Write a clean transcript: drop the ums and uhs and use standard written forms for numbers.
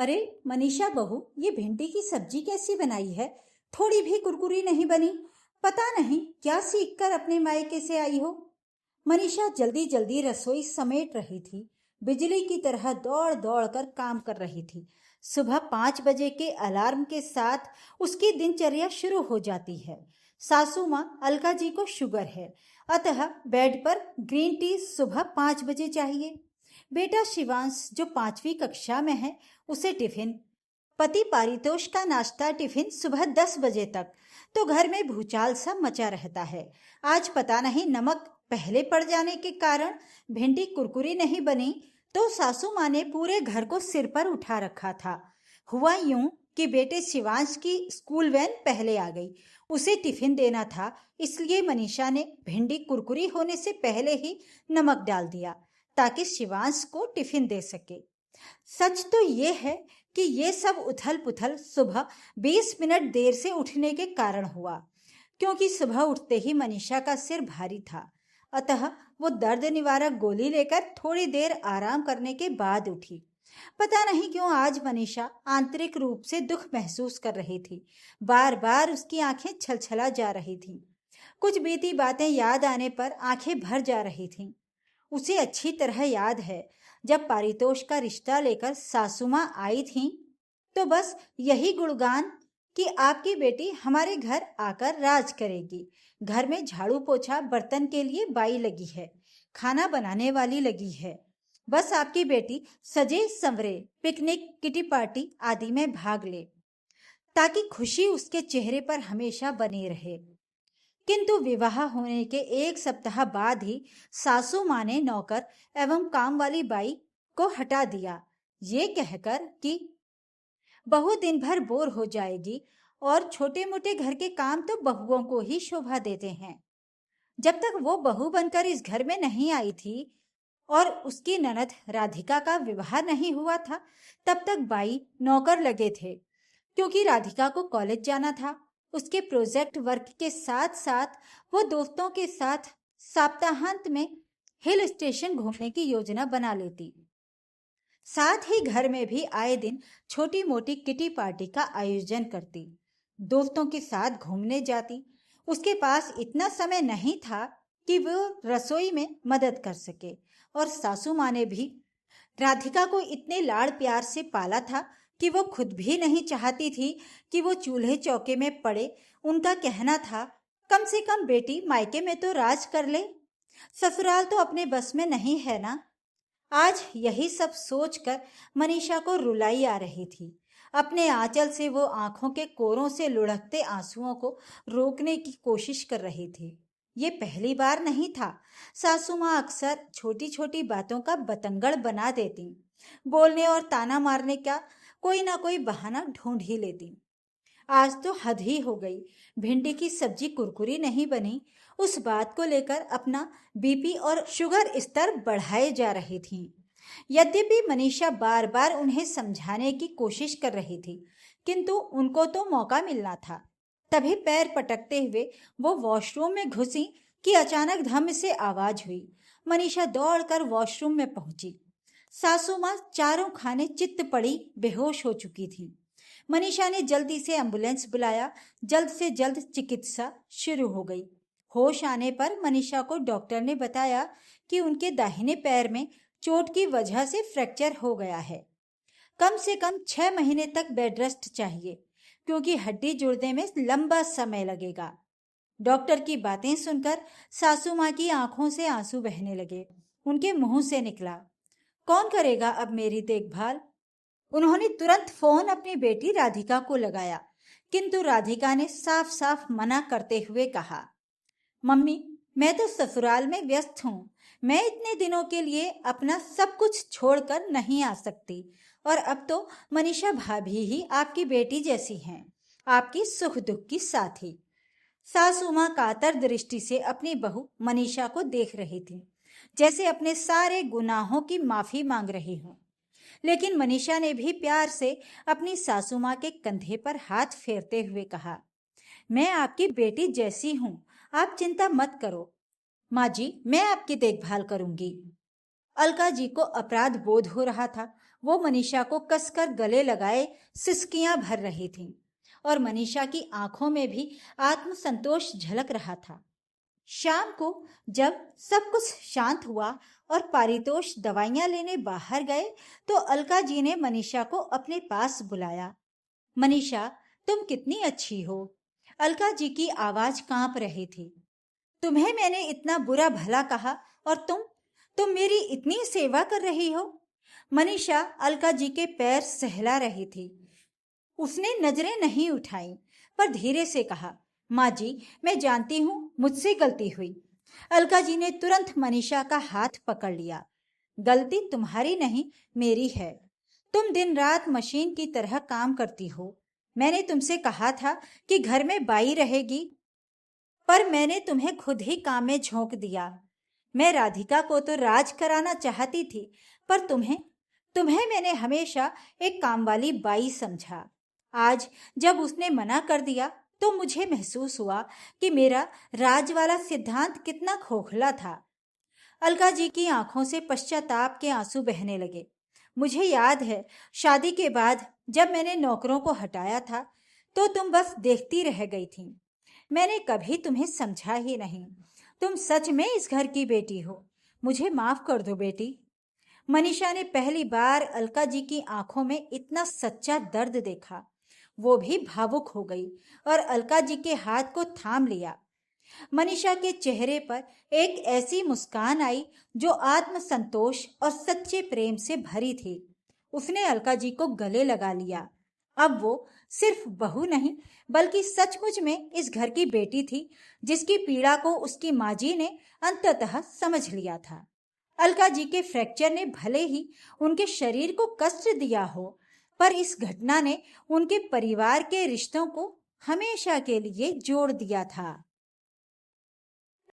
अरे मनीषा बहू, ये भिंडी की सब्जी कैसी बनाई है? थोड़ी भी कुरकुरी नहीं बनी। पता नहीं क्या सीख कर अपने मायके से आई हो। मनीषा जल्दी जल्दी रसोई समेट रही थी। बिजली की तरह दौड़ दौड़ कर काम कर रही थी। सुबह 5 बजे के अलार्म के साथ उसकी दिनचर्या शुरू हो जाती है। सासू माँ अलका जी को शुगर है, अतः बेड पर ग्रीन टी सुबह 5 बजे चाहिए। बेटा शिवांश जो 5वीं कक्षा में है, उसे टिफिन। पति पारितोष का नाश्ता टिफिन सुबह 10 बजे तक। तो घर में भूचाल सा मचा रहता है। आज पता नहीं नमक पहले पड़ जाने के कारण भिंडी कुरकुरी नहीं बनी, तो सासू माँ ने पूरे घर को सिर पर उठा रखा था। हुआ यूं कि बेटे शिवांश की स्कूल वैन पहले आ गई। उसे टिफिन देना था, इसलिए मनीषा ने भिंडी कुरकुरी होने से पहले ही नमक डाल दिया ताकि शिवांश को टिफिन दे सके। सच तो ये है कि ये सब उथल पुथल सुबह 20 मिनट देर से उठने के कारण हुआ, क्योंकि सुबह उठते ही मनीषा का सिर भारी था। अतः वो दर्द निवारक गोली लेकर थोड़ी देर आराम करने के बाद उठी। पता नहीं क्यों आज मनीषा आंतरिक रूप से दुख महसूस कर रही थी। बार बार उसकी आंखें छलछला जा रही थीं। कुछ बीती बातें याद आने पर आंखें भर जा रही थीं। उसे अच्छी तरह याद है, जब पारितोष का रिश्ता लेकर सासू माँ आई थीं, तो बस यही गुणगान कि आपकी बेटी हमारे घर आकर राज करेगी। घर में झाड़ू पोछा बर्तन के लिए बाई लगी है, खाना बनाने वाली लगी है। बस आपकी बेटी सजे संवरे पिकनिक किटी पार्टी आदि में भाग ले, ताकि खुशी उसके चेहरे पर हमेशा बनी रहे। किंतु विवाह होने के 1 सप्ताह बाद ही सासू माँ ने नौकर एवं काम वाली बाई को हटा दिया, ये कहकर कि बहू दिन भर बोर हो जाएगी और छोटे मोटे घर के काम तो बहुओं को ही शोभा देते हैं। जब तक वो बहू बनकर इस घर में नहीं आई थी और उसकी ननद राधिका का विवाह नहीं हुआ था, तब तक बाई नौकर लगे थे, क्योंकि राधिका को कॉलेज जाना था। उसके प्रोजेक्ट वर्क के साथ साथ वो दोस्तों के साथ सप्ताहांत में हिल स्टेशन घूमने की योजना बना लेती। साथ ही घर में भी आए दिन छोटी मोटी किटी पार्टी का आयोजन करती, दोस्तों के साथ घूमने जाती। उसके पास इतना समय नहीं था कि वो रसोई में मदद कर सके, और सासू माँ ने भी राधिका को इतने लाड़ प्यार से पाला था कि वो खुद भी नहीं चाहती थी कि वो चूल्हे चौके में पड़े। उनका कहना था, कम से कम बेटी मायके में तो राज कर ले, ससुराल तो अपने बस में नहीं है ना। आज यही सब सोचकर मनीषा को रुलाई आ रही थी। अपने आंचल से वो आंखों के कोरों से लुढ़कते आंसुओं को रोकने की कोशिश कर रही थी। ये पहली बार नहीं था। सासू माँ अक्सर छोटी छोटी बातों का बतंगड़ बना देती, बोलने और ताना मारने का कोई ना कोई बहाना ढूंढ ही लेती। आज तो हद ही हो गई। भिंडी की सब्जी कुरकुरी नहीं बनी, उस बात को लेकर अपना बीपी और शुगर स्तर बढ़ाए जा रही थी। यद्यपि मनीषा बार बार उन्हें समझाने की कोशिश कर रही थी, किंतु उनको तो मौका मिलना था। तभी पैर पटकते हुए वो वॉशरूम में घुसी कि अचानक धम से आवाज हुई। मनीषा दौड़कर वॉशरूम में पहुंची। सासू माँ चारों खाने चित्त पड़ी बेहोश हो चुकी थी। मनीषा ने जल्दी से एम्बुलेंस बुलाया। जल्द से जल्द चिकित्सा शुरू हो गई। होश आने पर मनीषा को डॉक्टर ने बताया कि उनके दाहिने पैर में चोट की वजह से फ्रैक्चर हो गया है। कम से कम 6 महीने तक बेड रेस्ट चाहिए, क्योंकि हड्डी जुड़ने में लंबा समय लगेगा। डॉक्टर की बातें सुनकर सासू माँ की आंखों से आंसू बहने लगे। उनके मुंह से निकला, कौन करेगा अब मेरी देखभाल? उन्होंने तुरंत फोन अपनी बेटी राधिका को लगाया, किंतु राधिका ने साफ साफ मना करते हुए कहा, मम्मी मैं तो ससुराल में व्यस्त हूँ, मैं इतने दिनों के लिए अपना सब कुछ छोड़कर नहीं आ सकती। और अब तो मनीषा भाभी ही आपकी बेटी जैसी हैं, आपकी सुख दुख की साथी। सासू माँ कातर दृष्टि से अपनी बहू मनीषा को देख रही थी, जैसे अपने सारे गुनाहों की माफी मांग रही हूँ। लेकिन मनीषा ने भी प्यार से अपनी सासू माँ के कंधे पर हाथ फेरते हुए कहा, मैं आपकी बेटी जैसी हूँ, आप चिंता मत करो। माँ जी, मैं आपकी देखभाल करूंगी। अलका जी को अपराध बोध हो रहा था। वो मनीषा को कसकर गले लगाए सिसकियां भर रही थीं और मनीषा की आंखों में भी आत्मसंतोष झलक रहा था। शाम को जब सब कुछ शांत हुआ और पारितोष दवाइयां लेने बाहर गए तो अलका जी ने मनीषा को अपने पास बुलाया। मनीषा, तुम कितनी अच्छी हो। अलका जी की आवाज कांप रही थी। तुम्हें मैंने इतना बुरा भला कहा और तुम मेरी इतनी सेवा कर रही हो। मनीषा अलका जी के पैर सहला रही थी। उसने नजरें नहीं उठाई पर धीरे से कहा, माँ जी, मैं जानती हूँ मुझसे गलती हुई। अलका जी ने तुरंत मनीषा का हाथ पकड़ लिया। गलती तुम्हारी नहीं, मेरी है। तुम दिन रात मशीन की तरह काम करती हो। मैंने तुमसे कहा था कि घर में बाई रहेगी, पर मैंने तुम्हें खुद ही काम में झोंक दिया। मैं राधिका को तो राज कराना चाहती थी, पर तुम्हें मैंने हमेशा एक काम वाली बाई समझा। आज जब उसने मना कर दिया तो मुझे महसूस हुआ कि मेरा राज वाला सिद्धांत कितना खोखला था। अलका जी की आंखों से पश्चाताप के आंसू बहने लगे। मुझे याद है, शादी के बाद जब मैंने नौकरों को हटाया था तो तुम बस देखती रह गई थी। मैंने कभी तुम्हें समझा ही नहीं। तुम सच में इस घर की बेटी हो। मुझे माफ कर दो बेटी। मनीषा ने पहली बार अलका जी की आंखों में इतना सच्चा दर्द देखा। वो भी भावुक हो गई और अलका जी के हाथ को थाम लिया। मनीषा के चेहरे पर एक ऐसी मुस्कान आई जो आत्मसंतोष और सच्चे प्रेम से भरी थी। उसने अलका जी को गले लगा लिया। अब वो सिर्फ बहू नहीं बल्कि सचमुच में इस घर की बेटी थी, जिसकी पीड़ा को उसकी माँ जी ने अंततः समझ लिया था। अलका जी के फ्रैक्चर ने भले ही उनके शरीर को कष्ट दिया हो, पर इस घटना ने उनके परिवार के रिश्तों को हमेशा के लिए जोड़ दिया था।